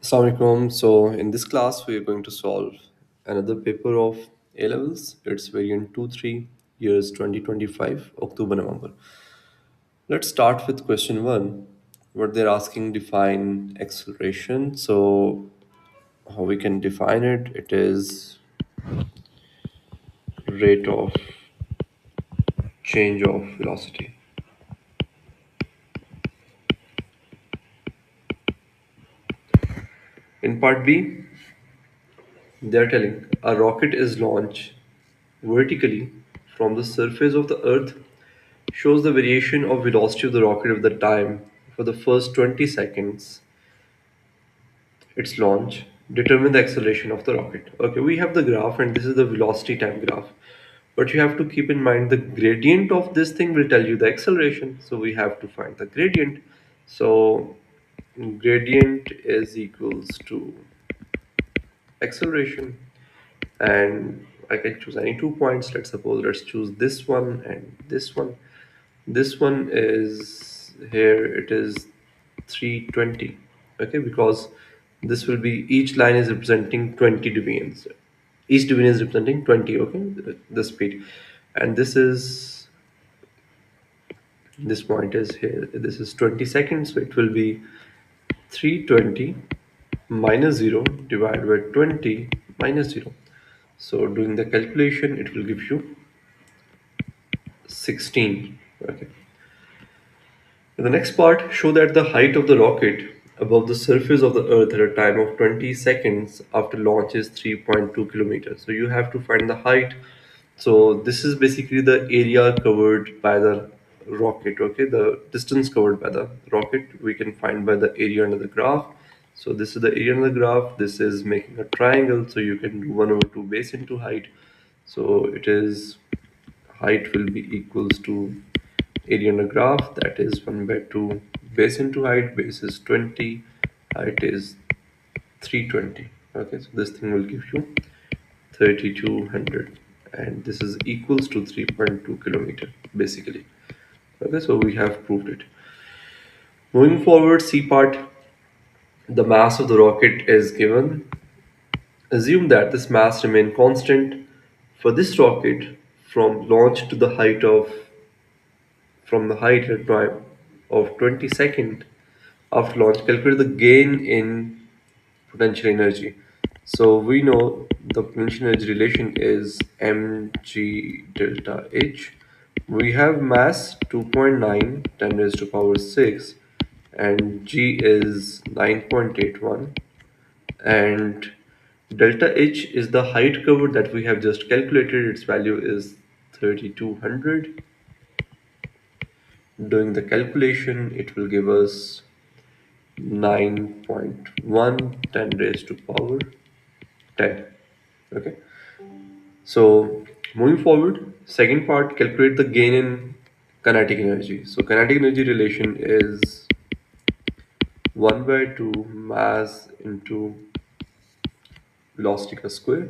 Assalamualaikum. So in this class, we are going to solve another paper of A levels. It's variant 2-3 years 2025, October, November. Let's start with question one. What they're asking, define acceleration. So how we can define it? It is rate of change of velocity. In part B, they're telling a rocket is launched vertically from the surface of the Earth shows the variation of velocity of the rocket with the time for the first 20 seconds its launch. Determine the acceleration of the rocket. Okay, we have the graph and this is the velocity time graph. But you have to keep in mind the gradient of this thing will tell you the acceleration. So we have to find the gradient. So gradient is equals to acceleration, and I can choose any 2 points. Let's choose this one and this one. This one is here, it is 320. Okay, because this will be, each line is representing 20 deviants. Each deviant is representing 20. Okay, the speed. And this point is here, this is 20 seconds, so it will be 320 minus 0 divided by 20 minus 0. So doing the calculation, it will give you 16. Okay. In the next part, show that the height of the rocket above the surface of the Earth at a time of 20 seconds after launch is 3.2 kilometers. So you have to find the height. So this is basically the area covered by the rocket. Okay, the distance covered by the rocket we can find by the area under the graph. So this is the area under the graph. This is making a triangle. So you can do 1/2 base into height. So it is, height will be equals to area under graph, that is 1 by 2 base into height. Base is 20, height is 320. Okay, so this thing will give you 3200, and this is equals to 3.2 kilometer basically. Okay, so we have proved it. Moving forward, C part, the mass of the rocket is given. Assume that this mass remain constant for this rocket from launch to the height of, from the height at time of 20 second after launch. Calculate the gain in potential energy. So we know the potential energy relation is mg delta h. We have mass 2.9 10 raised to power 6, and g is 9.81, and delta h is the height covered that we have just calculated. Its value is 3200. Doing the calculation, it will give us 9.1 10 raised to power 10. Okay, so moving forward, second part, calculate the gain in kinetic energy. So kinetic energy relation is 1 by 2 mass into velocity ka square.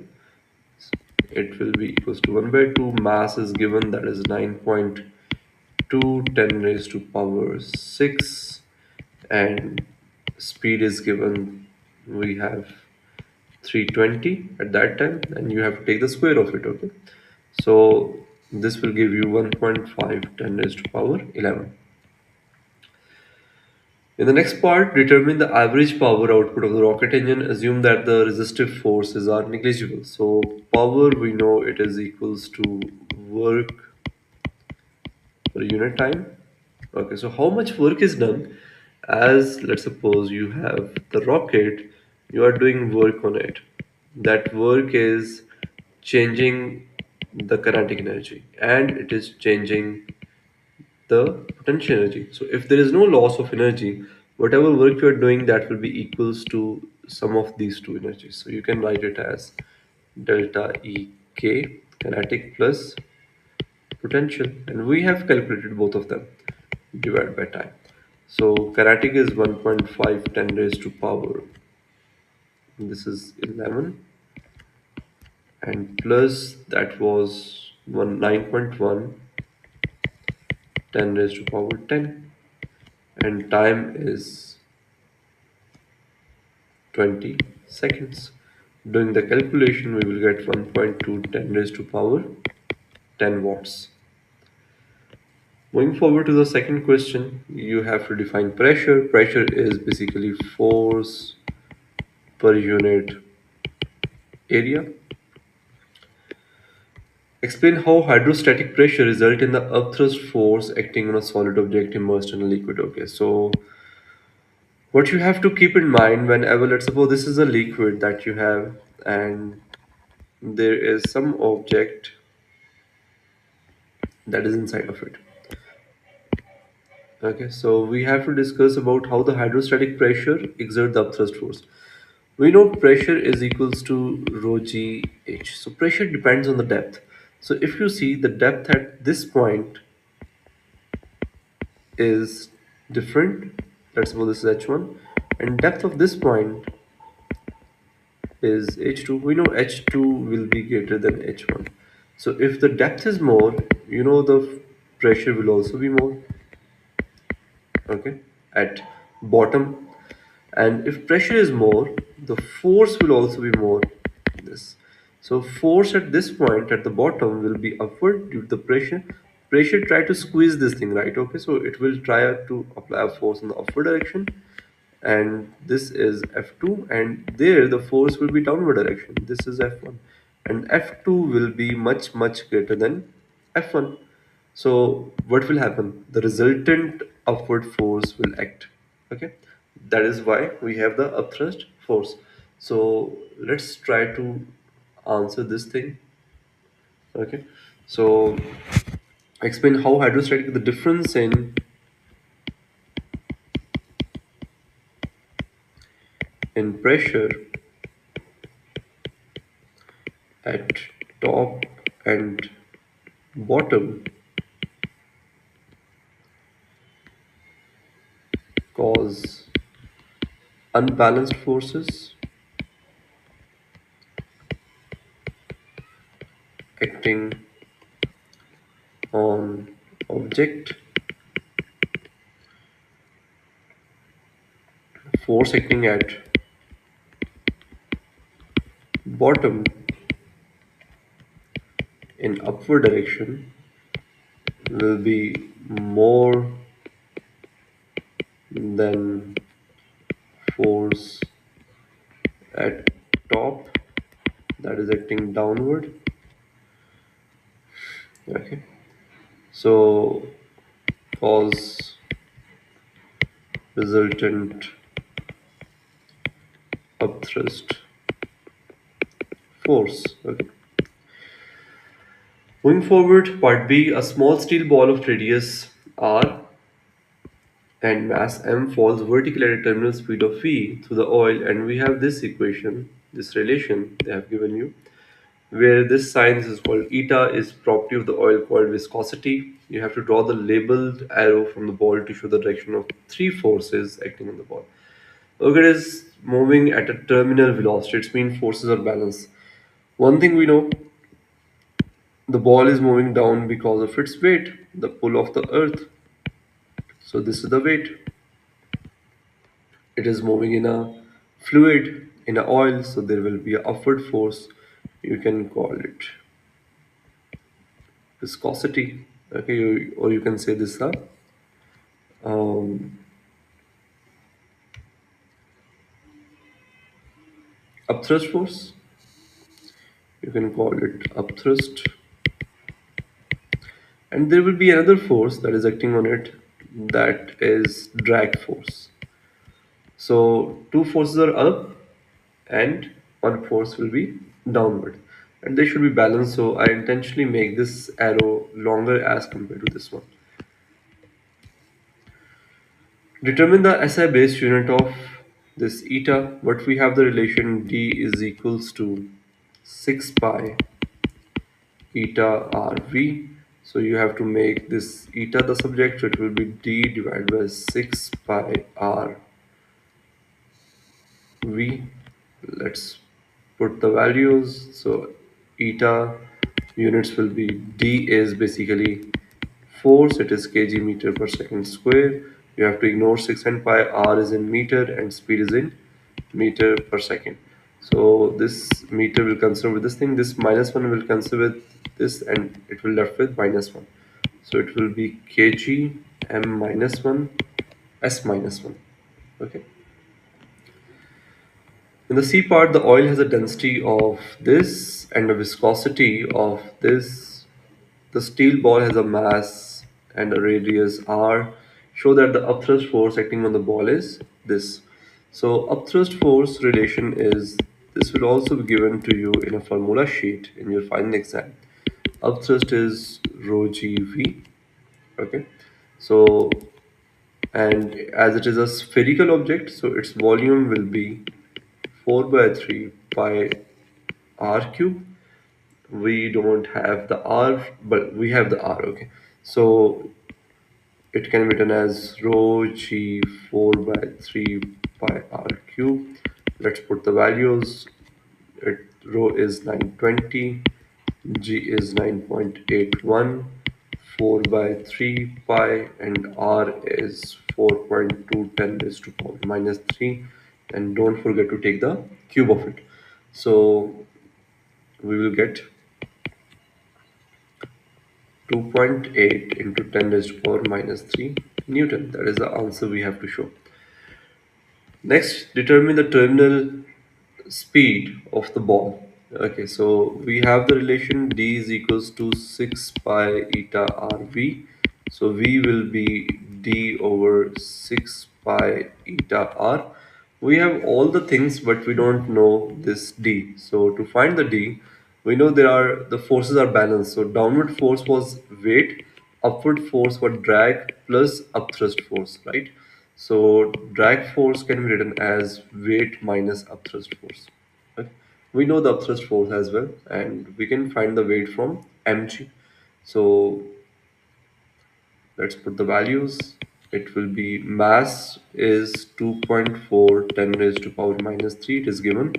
It will be equals to 1 by 2 mass is given, that is 9.2 10 raised to power 6, and speed is given, we have 320 at that time, and you have to take the square of it. Okay, so this will give you 1.5 10 raised to power 11. In the next part, determine the average power output of the rocket engine. Assume that the resistive forces are negligible. So power, we know it is equals to work per unit time. Okay, so how much work is done? As let's suppose you have the rocket, you are doing work on it. That work is changing the kinetic energy and it is changing the potential energy. So if there is no loss of energy, whatever work you are doing, that will be equals to sum of these two energies. So you can write it as delta E K, kinetic plus potential, and we have calculated both of them divided by time. So kinetic is 1.5 10 raised to power, this is 11, and plus that was 9.1 10 raised to power 10, and time is 20 seconds. Doing the calculation, we will get 1.2 10 raised to power 10 watts. Moving forward to the second question, you have to define pressure. Pressure is basically force per unit area. Explain how hydrostatic pressure result in the upthrust force acting on a solid object immersed in a liquid. Okay, so what you have to keep in mind whenever, let's suppose this is a liquid that you have, and there is some object that is inside of it. Okay, so we have to discuss about how the hydrostatic pressure exert the upthrust force. We know pressure is equals to rho g h. So pressure depends on the depth. So if you see the depth at this point is different, let's suppose this is h1, and depth of this point is h2. We know h2 will be greater than h1. So if the depth is more, you know the pressure will also be more. Okay, at bottom, and if pressure is more, the force will also be more. This, so force at this point at the bottom will be upward due to the pressure try to squeeze this thing, right? Okay, so it will try to apply a force in the upward direction, and this is f2, and there the force will be downward direction, this is f1, and f2 will be much greater than f1. So what will happen? The resultant upward force will act. Okay, that is why we have the upthrust force. So let's try to answer this thing. Okay, so explain how hydrostatic the difference in pressure at top and bottom cause unbalanced forces acting on object, force acting at bottom in upward direction will be more than force at top that is acting downward. Okay, so cause resultant upthrust force. Okay. Moving forward, part B, a small steel ball of radius r and mass m falls vertically at a terminal speed of v through the oil, and we have this equation, this relation they have given you, where this sign is called eta is property of the oil called viscosity. You have to draw the labeled arrow from the ball to show the direction of three forces acting on the ball. Okay, it is moving at a terminal velocity. Its mean forces are balanced. One thing we know, the ball is moving down because of its weight, the pull of the earth. So this is the weight. It is moving in a fluid, in a oil, so there will be an upward force. You can call it viscosity. Okay, or you can say this is a um, upthrust force. You can call it upthrust, and there will be another force that is acting on it, that is drag force. So two forces are up and one force will be downward, and they should be balanced. So I intentionally make this arrow longer as compared to this one. Determine the SI base unit of this eta. What we have, the relation d is equals to 6 pi eta rv. So you have to make this eta the subject, so it will be d divided by 6 pi r v. Let's put the values. So eta units will be, d is basically force, it is kg meter per second square. You have to ignore 6 and pi, r is in meter and speed is in meter per second. So this meter will consider with this thing, this minus 1 will consider with this, and it will left with minus 1. So it will be kg m minus 1 s minus 1. Okay. In the C part, the oil has a density of this and a viscosity of this. The steel ball has a mass and a radius r. Show that the upthrust force acting on the ball is this. So upthrust force relation is, this will also be given to you in a formula sheet in your final exam. Upthrust is rho gv. Okay. So, and as it is a spherical object, so its volume will be 4 by 3 pi r cube. We don't have the r, but we have the r. Okay, so it can be written as rho g 4 by 3 pi r cube. Let's put the values. Rho is 920, g is 9.81, 4 by 3 pi, and r is 4.210 raised to power minus 3. And don't forget to take the cube of it. So we will get 2.8 into 10 raised to power minus 3 Newton. That is the answer we have to show. Next, determine the terminal speed of the ball. Okay, so we have the relation d is equals to 6 pi eta rv. So v will be d over 6 pi eta r. We have all the things, but we don't know this d. So to find the d, we know the forces are balanced. So downward force was weight, upward force was drag plus upthrust force, right? So drag force can be written as weight minus upthrust force. Okay. We know the upthrust force as well, and we can find the weight from mg. So let's put the values. It will be mass is 2.4 10 raised to power minus 3. It is given.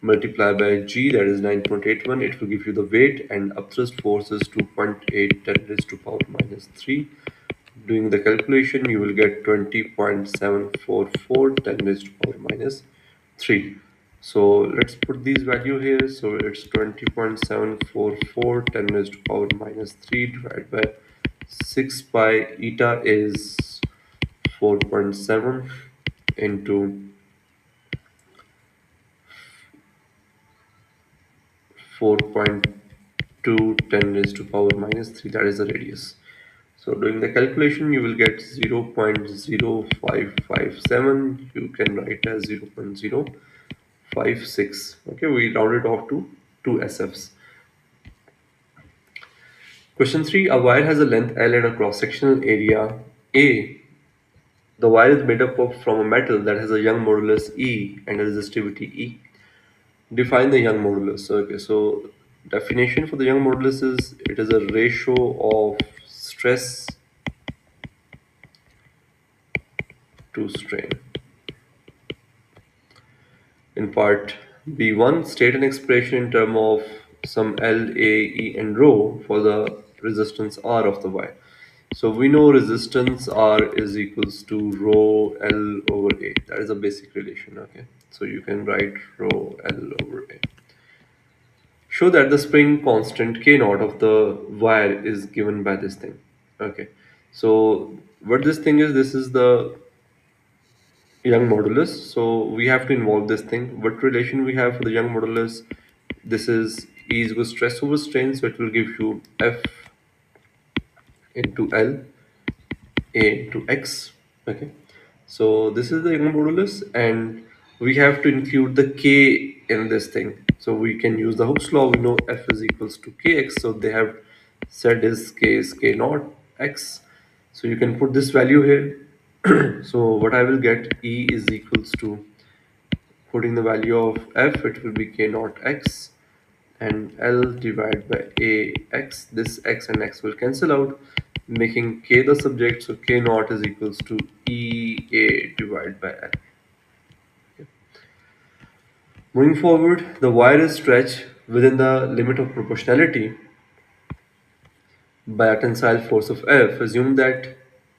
Multiply by g, that is 9.81. It will give you the weight, and upthrust force is 2.8 10 raised to power minus 3. Doing the calculation, you will get 20.744 10 raised to power minus 3. So let's put these value here. So it's 20.744 10 raised to power minus 3 divided by 6 pi eta is 4.7 into 4.2 10 raised to power minus 3, that is the radius. So doing the calculation, you will get 0.0557. You can write as 0.056. Okay, we round it off to 2 SFs. Question 3. A wire has a length L and a cross-sectional area A. The wire is made up of from a metal that has a Young modulus E and a resistivity E. Define the Young modulus. Okay, so definition for the Young modulus is it is a ratio of stress to strain. In part B1, state an expression in terms of some L, A, E, and rho for the resistance R of the wire. So we know resistance R is equals to rho L over A. That is a basic relation. Okay, so you can write rho L over A. Show that the spring constant K naught of the wire is given by this thing. Okay, so what this thing is, this is the Young modulus. So we have to involve this thing. What relation we have for the Young modulus? This is E is equal to stress over strain. So it will give you F into L, A into X. Okay. So this is the Young modulus, and we have to include the K in this thing. So we can use the Hooke's law. We know F is equals to Kx. So they have said is K naught X. So you can put this value here. So what I will get, E is equals to, putting the value of f, it will be k naught x, and L divided by A x. This x and x will cancel out, making k the subject. So k naught is equals to E A divided by L. Okay. Moving forward, the wire is stretched within the limit of proportionality by a tensile force of F. Assume that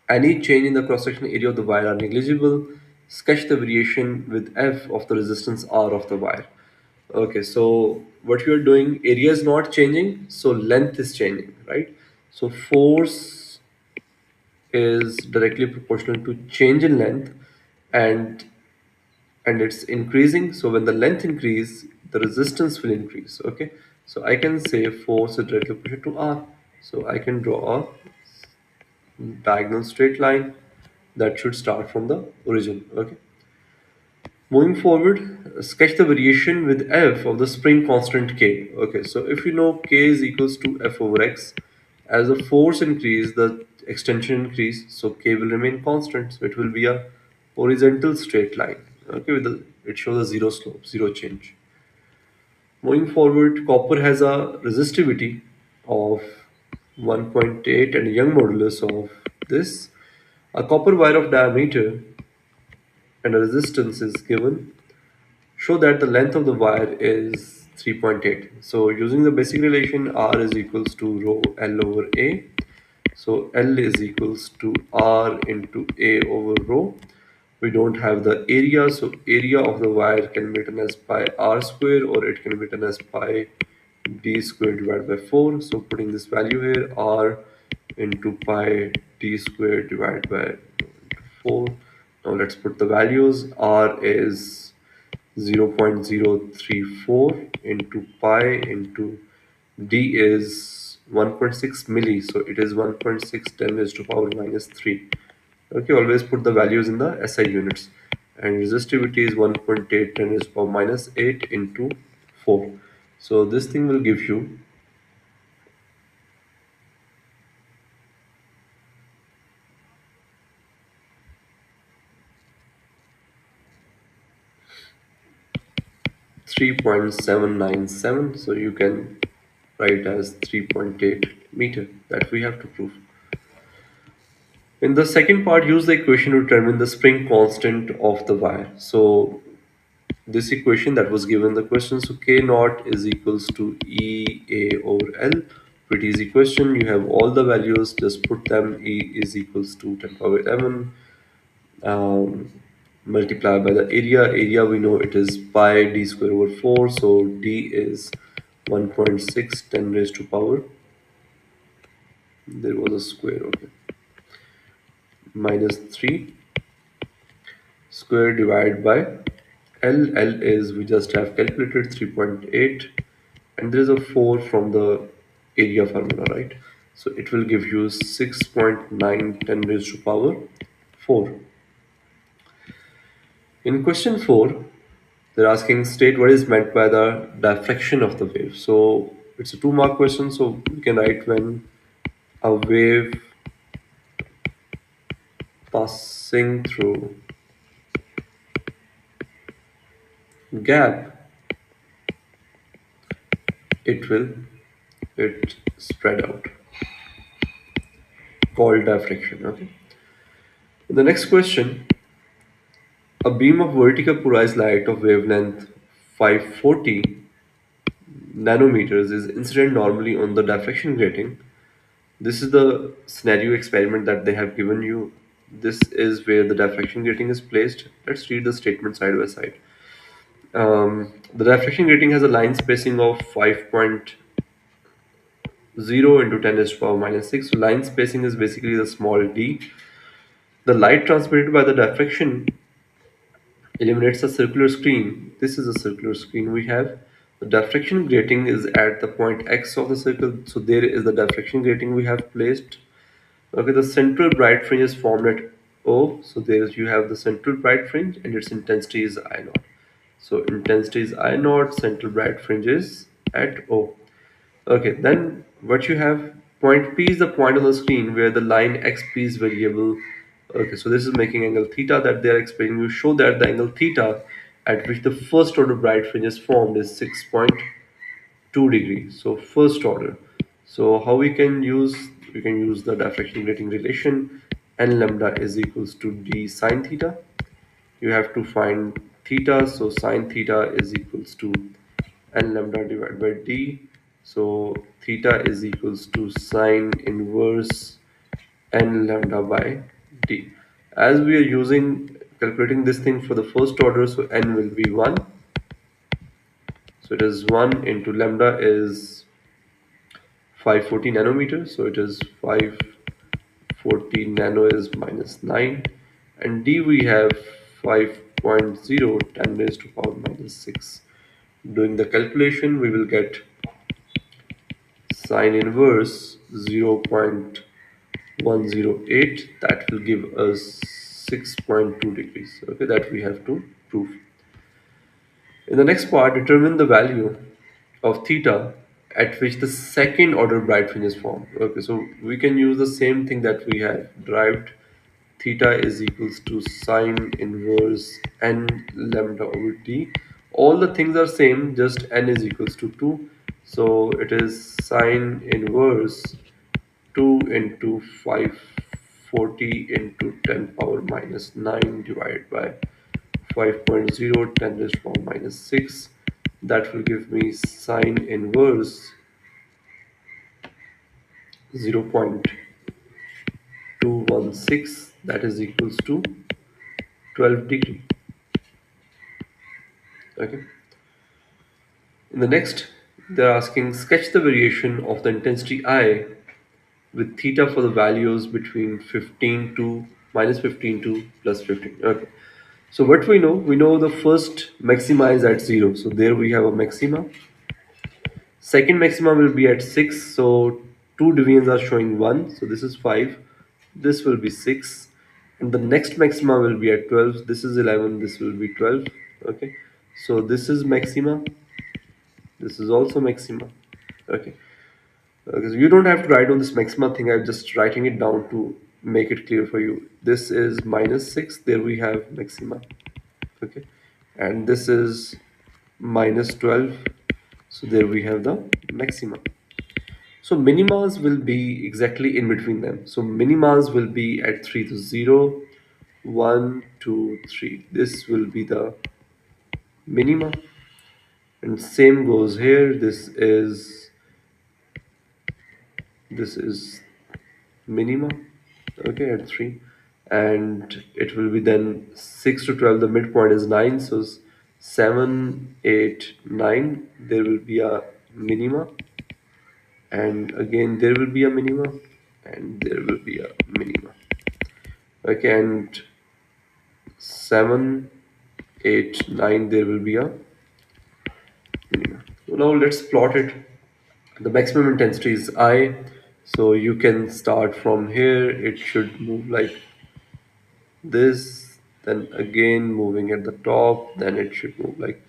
any change in the cross-sectional area of the wire are negligible. sketch the variation with F of the resistance R of the wire. Okay, so what you're doing, area is not changing, so length is changing, right? So force is directly proportional to change in length, and it's increasing. So when the length increase, the resistance will increase. Okay, so I can say force is directly proportional to R. So I can draw a diagonal straight line that should start from the origin. Okay, moving forward, sketch the variation with F of the spring constant K. Okay, so if you know K is equals to F over X, as the force increase, the extension increase, so K will remain constant. So it will be a horizontal straight line. Okay, it shows a zero slope, zero change. Moving forward, copper has a resistivity of 1.8 and a Young modulus of this. A copper wire of diameter and a resistance is given. Show that the length of the wire is 3.8. So using the basic relation, R is equals to rho L over A. So L is equals to R into A over rho. We don't have the area, so area of the wire can be written as pi R square, or it can be written as pi D square divided by 4. So putting this value here, R into pi D square divided by 4. Now let's put the values. R is 0.034 into pi into D is 1.6 milli, so it is 1.6 10 raised to power minus 3. Okay, always put the values in the SI units. And resistivity is 1.8 10 raised to power minus 8 into 4. So this thing will give you 3.797. So you can write as 3.8 meter that we have to prove. In the second part, use the equation to determine the spring constant of the wire. So this equation that was given the question, so K naught is equals to E A over L. Pretty easy question. You have all the values, just put them. E is equals to 10 power 11. Multiply by the area. Area we know it is pi d square over 4. So D is 1.6 10 raised to power. There was a square, okay. Minus 3 square divided by L. L is, we just have calculated, 3.8, and there is a 4 from the area formula, right? So it will give you 6.9 10 raised to power 4. In question 4, they're asking state what is meant by the diffraction of the wave. So it's a 2-mark question, so we can write when a wave passing through gap, it spread out, called diffraction. Okay. In the next question, a beam of vertical polarized light of wavelength 540 nanometers is incident normally on the diffraction grating. This is the scenario experiment that they have given you. This is where the diffraction grating is placed. Let's read the statement side by side. The diffraction grating has a line spacing of 5.0 into 10 raised to power minus 6. So line spacing is basically the small d. The light transmitted by the diffraction eliminates a circular screen. This is a circular screen we have. The diffraction grating is at the point X of the circle. So there is the diffraction grating we have placed. Okay, the central bright fringe is formed at O. So there you have the central bright fringe and its intensity is I naught. So intensity is I naught, central bright fringe is at O. Okay, then what you have, point P is the point on the screen where the line XP is variable. Okay, so this is making angle theta that they are explaining. You show that the angle theta at which the first order bright fringe is formed is 6.2 degrees. So first order. So how we can use the diffraction grating relation. N lambda is equals to d sine theta. You have to find theta, so sine theta is equals to n lambda divided by d. So theta is equals to sine inverse n lambda by d. As we are using calculating this thing for the first order, so n will be 1. So it is 1 into lambda is 540 nanometers, so it is 540 nano is minus 9, and d we have 5.0 10 raised to power minus 6. Doing the calculation, we will get sine inverse 0.108, that will give us 6.2 degrees. Okay, that we have to prove. In the next part, determine the value of theta at which the second order bright fringe is formed. Okay, so we can use the same thing that we have derived. Theta is equals to sine inverse n lambda over t. All the things are same, just n is equals to 2. So it is sine inverse 2 into 540 into 10 power minus 9 divided by 5.0 10 raised to power minus 6. That will give me sine inverse 0.216, that is equals to 12 degree. Okay. In the next, they're asking sketch the variation of the intensity I with theta for the values between 15 to minus 15 to plus 15. Okay. So what we know the first maxima is at 0. So there we have a maxima. Second maxima will be at 6. So two divisions are showing 1. So this is 5. This will be 6. And the next maxima will be at 12. This is 11. This will be 12. Okay. So this is maxima. This is also maxima. Okay. Because you don't have to write on this maxima thing. I'm just writing it down to make it clear for you. This is minus 6. There we have maxima. Okay. And this is minus 12. So there we have the maxima. So minimas will be exactly in between them. So minimas will be at 3 to 0, 1, 2, 3. This will be the minima. And same goes here. This is minima, okay, at 3, and it will be then 6 to 12. The midpoint is 9, so 7, 8, 9. There will be a minima, and again there will be a minima, and there will be a minima. Okay, and 7, 8, 9, there will be a minima. So now let's plot it. The maximum intensity is I, so you can start from here. It should move like this, then again moving at the top, then it should move like,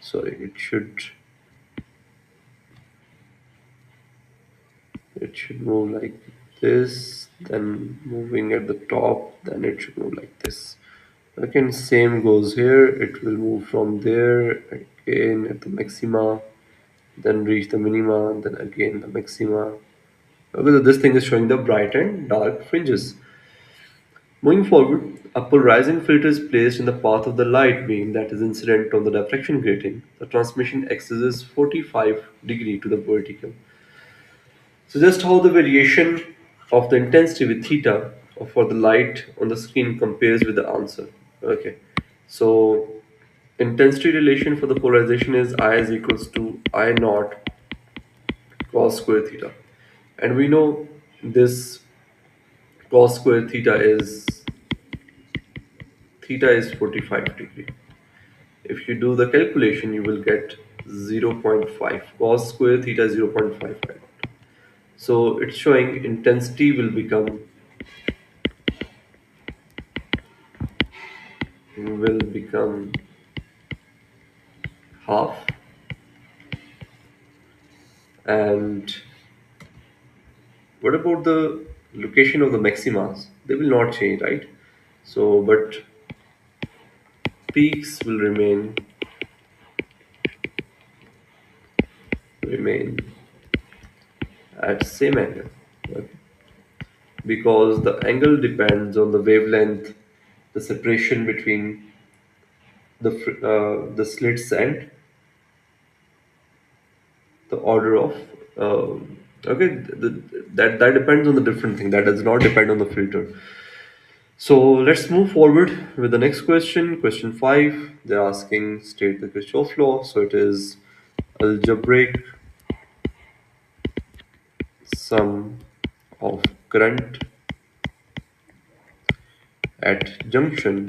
sorry, it should move like this, then moving at the top, then it should move like this. Again, same goes here. It will move from there again at the maxima, then reach the minima, then again the maxima. Okay, so this thing is showing the bright and dark fringes. Moving forward, a polarizing filter is placed in the path of the light beam that is incident on the diffraction grating. The transmission axis is 45 degree to the vertical. So just how the variation of the intensity with theta for the light on the screen compares with the answer. Okay, so intensity relation for the polarization is I is equals to I naught cos square theta, and we know this cos square theta is 45 degree. If you do the calculation, you will get 0.5. Cos square theta is 0.55. So it's showing intensity will become half, and what about the location of the maximas? They will not change, right? So but peaks will remain at same angle. Okay, because the angle depends on the wavelength, the separation between the slits, and the order of okay, that depends on the different thing, that does not depend on the filter. So let's move forward with the next question. Question 5. They're asking state the Kirchhoff law. So it is algebraic sum of current at junction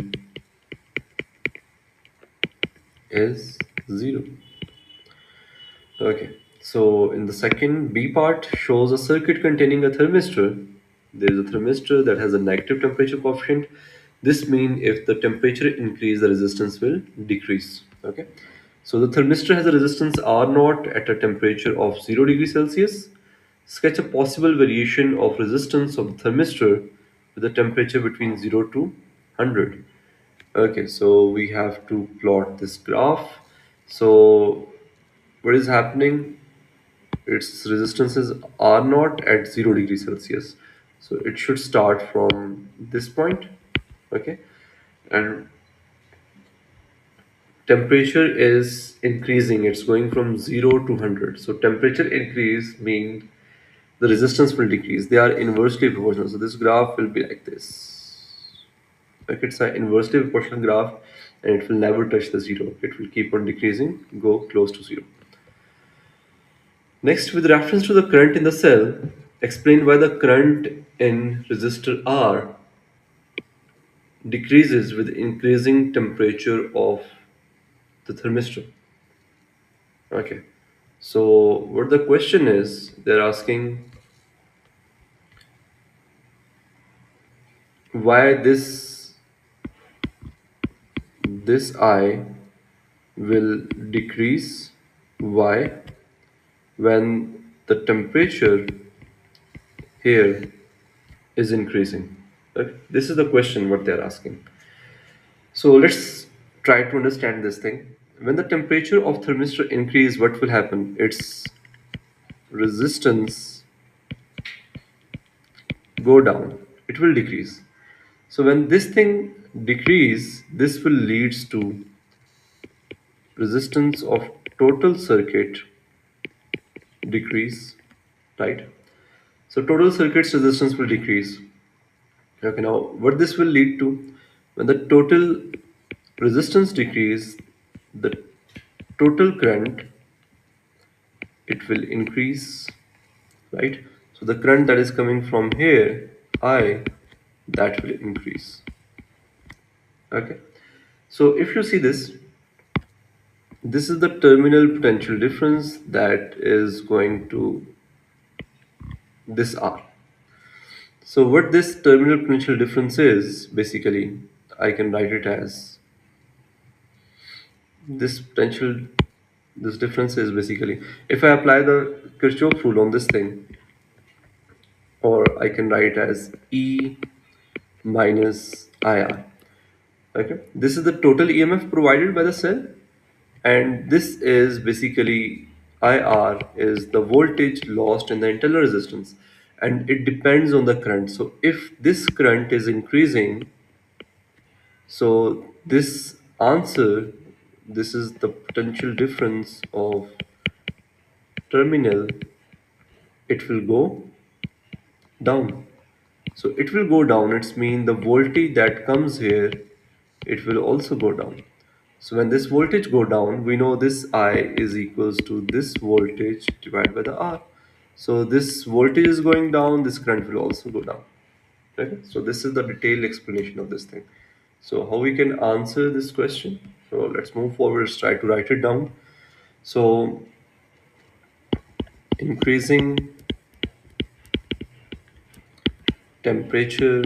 is 0. Okay. So in the second B part shows a circuit containing a thermistor. There is a thermistor that has a negative temperature coefficient. This means if the temperature increase, the resistance will decrease. Okay. So the thermistor has a resistance R naught at a temperature of 0 degrees Celsius. Sketch a possible variation of resistance of the thermistor with a temperature between 0 to 100. Okay, so we have to plot this graph. So what is happening? Its resistance is R naught at 0 degrees Celsius. So it should start from this point. Okay, and temperature is increasing. It's going from 0 to 100. So temperature increase means the resistance will decrease. They are inversely proportional. So this graph will be like this. Like it's an inversely proportional graph and it will never touch the 0. It will keep on decreasing, go close to 0. Next, with reference to the current in the cell, explain why the current in resistor R decreases with increasing temperature of the thermistor. Okay, so what the question is, they're asking why this I will decrease. Why? When the temperature here is increasing. Right? This is the question what they're asking. So let's try to understand this thing. When the temperature of thermistor increase, what will happen? Its resistance go down. It will decrease. So when this thing decrease, this will leads to resistance of total circuit decrease, right? So total circuit's resistance will decrease. Okay, now what this will lead to, when the total resistance decrease, the total current, it will increase, right? So the current that is coming from here, I, that will increase. Okay. So if you see this is the terminal potential difference that is going to this R. So what this terminal potential difference is, basically, I can write it as this potential, this difference is basically, if I apply the Kirchhoff rule on this thing, or I can write as E minus IR. Okay, this is the total EMF provided by the cell, and this is basically IR is the voltage lost in the internal resistance, and it depends on the current. So if this current is increasing, so this answer, this is the potential difference of terminal, it will go down. So it will go down. It's mean the voltage that comes here, it will also go down. So when this voltage go down, we know this I is equals to this voltage divided by the R. So this voltage is going down, this current will also go down. Okay? So this is the detailed explanation of this thing. So how we can answer this question? So let's move forward, let's try to write it down. So increasing temperature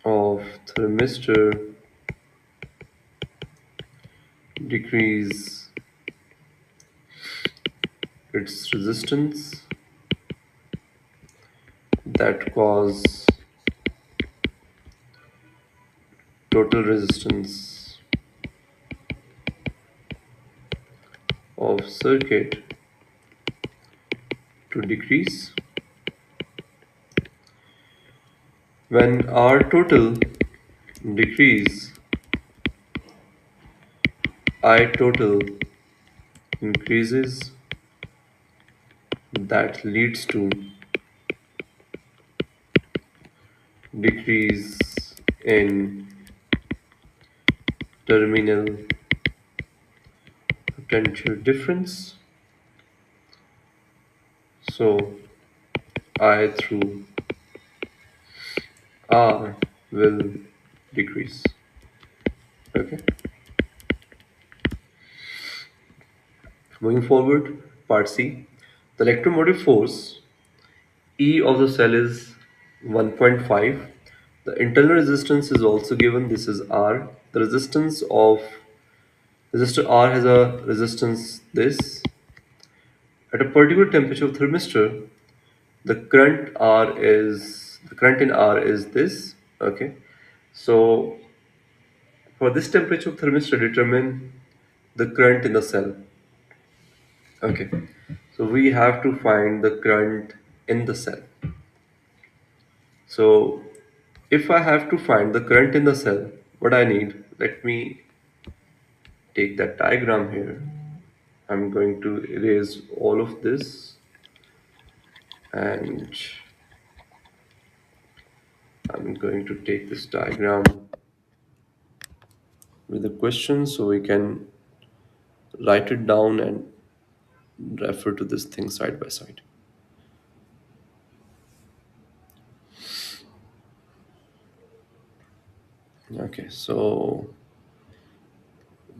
of thermistor decrease its resistance that cause total resistance of circuit to decrease. When R total decrease, I total increases, that leads to decrease in terminal potential difference. So I through R will decrease. Okay. Moving forward, part C. The electromotive force E of the cell is 1.5. The internal resistance is also given. This is R. The resistance of resistor R has a resistance this. At a particular temperature of thermistor, the current in R is this. Okay. So for this temperature of thermistor, determine the current in the cell. Okay. So we have to find the current in the cell. So if I have to find the current in the cell, what I need, let me take that diagram here. I'm going to erase all of this and I'm going to take this diagram with a question so we can write it down and refer to this thing side by side. Okay, so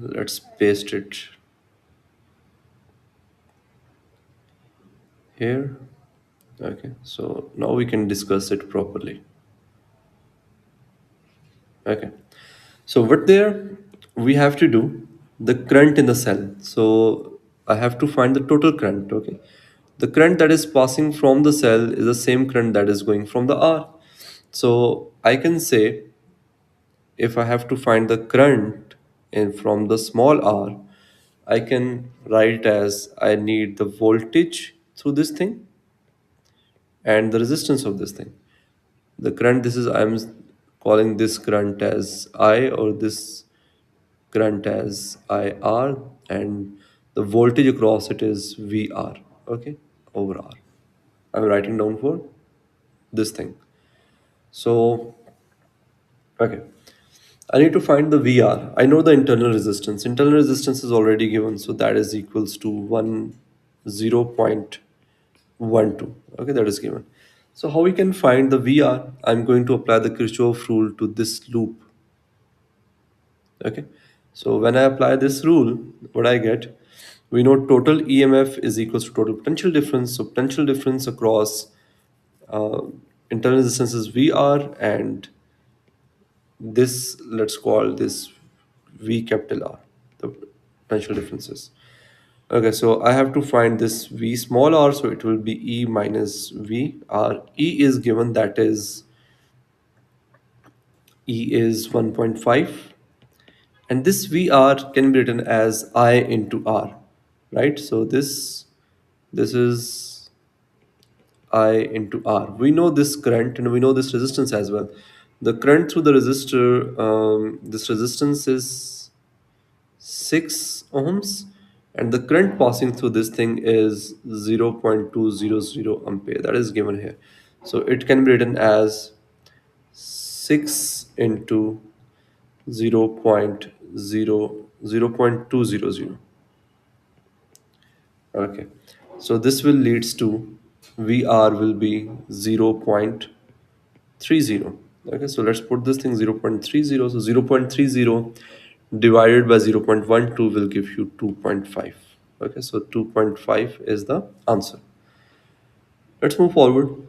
let's paste it here. Okay, so now we can discuss it properly. Okay, so what there we have to do the current in the cell. So I have to find the total current. Okay, the current that is passing from the cell is the same current that is going from the R. So I can say if I have to find the current in from the small r, I can write as I need the voltage through this thing and the resistance of this thing. The current, this is I'm calling this current as I or this current as IR, and the voltage across it is VR. Okay, over R. I'm writing down for this thing. So okay. I need to find the VR. I know the internal resistance. Internal resistance is already given, so that is equals to 0.12. Okay, that is given. So how we can find the VR? I'm going to apply the Kirchhoff rule to this loop. Okay, so when I apply this rule, what I get? We know total EMF is equals to total potential difference. So potential difference across uh, internal resistance is VR, and this, let's call this V capital R, the potential differences. Okay, so I have to find this V small r, so it will be E minus V R. E is given, that is E is 1.5, and this VR can be written as I into R, right? So this is I into R. We know this current and we know this resistance as well. The current through the resistor, this resistance is 6 ohms, and the current passing through this thing is 0.200 ampere, that is given here. So it can be written as 6 into 0.200. Okay, so this will leads to VR will be 0.30. Okay, so let's put this thing 0.30. So 0.30 divided by 0.12 will give you 2.5. Okay, so 2.5 is the answer. Let's move forward.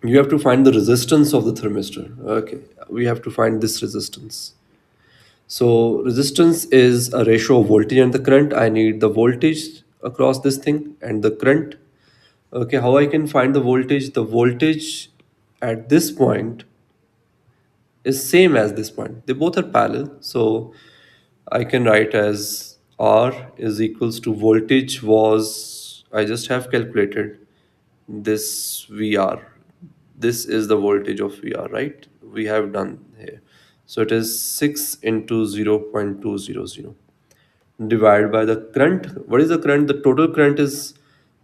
You have to find the resistance of the thermistor. Okay, we have to find this resistance. So resistance is a ratio of voltage and the current. I need the voltage across this thing and the current. Okay, how I can find the voltage? The voltage at this point is same as this point. They both are parallel. So I can write as R is equals to voltage was, I just have calculated this VR. This is the voltage of VR, right? We have done here. So it is 6 into 0.200 divided by the current. What is the current? The total current is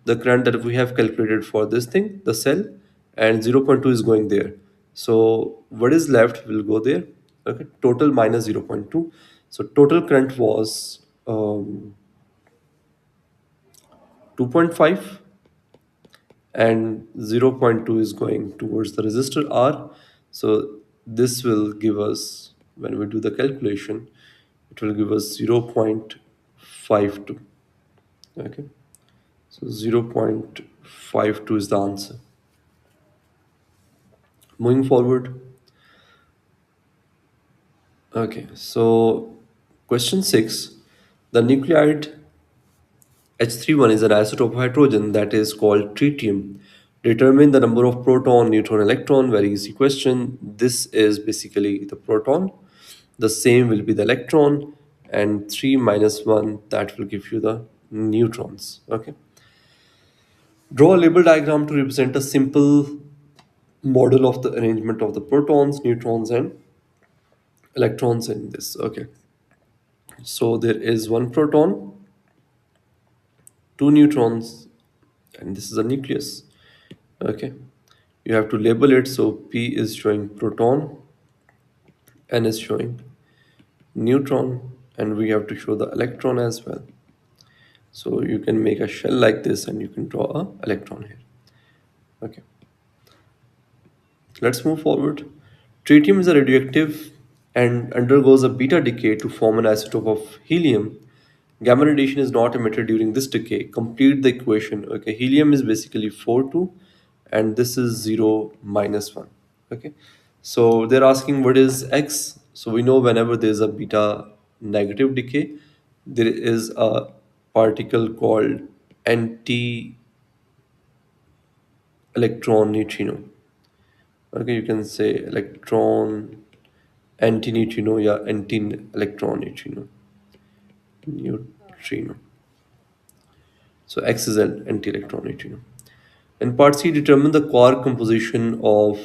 the current that we have calculated for this thing, the cell, and zero point 0.2 is going there. So what is left will go there. Okay, total minus 0.2. So total current was 2.5, and 0.2 is going towards the resistor R. So this will give us, when we do the calculation, it will give us 0.52. Okay, so 0.52 is the answer. Moving forward, okay, so question 6, the nuclide H31 is an isotope of hydrogen that is called tritium. Determine the number of proton, neutron, electron. Very easy question. This is basically the proton. The same will be the electron, and 3 minus 1, that will give you the neutrons. Okay. Draw a label diagram to represent a simple model of the arrangement of the protons, neutrons, and electrons in this. Okay. So there is one proton, two neutrons, and this is a nucleus. Okay, you have to label it. So P is showing proton, N is showing neutron, and we have to show the electron as well. So you can make a shell like this and you can draw a electron here. Okay, let's move forward. Tritium is a radioactive and undergoes a beta decay to form an isotope of helium. Gamma radiation is not emitted during this decay. Complete the equation. Okay, helium is basically 4 2, and this is 0 minus 1. Okay, so they're asking what is X. So we know whenever there's a beta negative decay, there is a particle called anti electron neutrino. Okay, you can say electron anti neutrino, yeah, anti electron neutrino. So X is an anti-electron neutrino. In part C, determine the quark composition of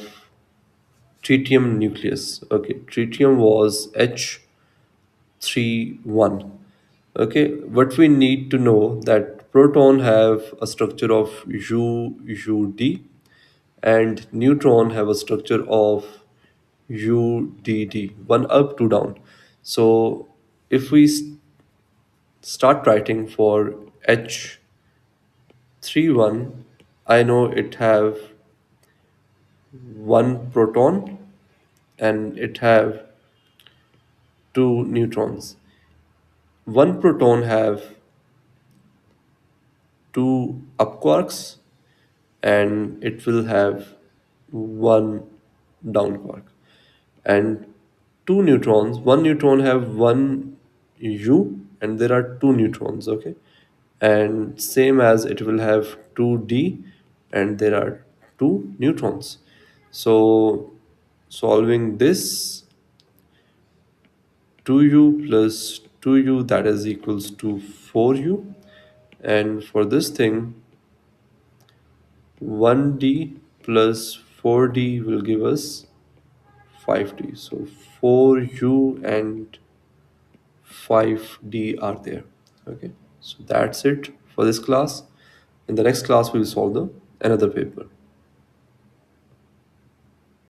tritium nucleus. Okay, tritium was H31. Okay, what we need to know that proton have a structure of UUD, and neutron have a structure of UDD, one up, two down. So if we start writing for H31, I know it have one proton and it have two neutrons. One proton have two up quarks and it will have one down quark. And two neutrons, one neutron have one U and there are two neutrons, okay? And same as it will have 2D and there are two neutrons. So solving this, 2U plus 2U, that is equals to 4U, and for this thing 1D plus 4D will give us 5D. So 4U and 5D are there. Okay, so that's it for this class. In the next class we will solve the another paper.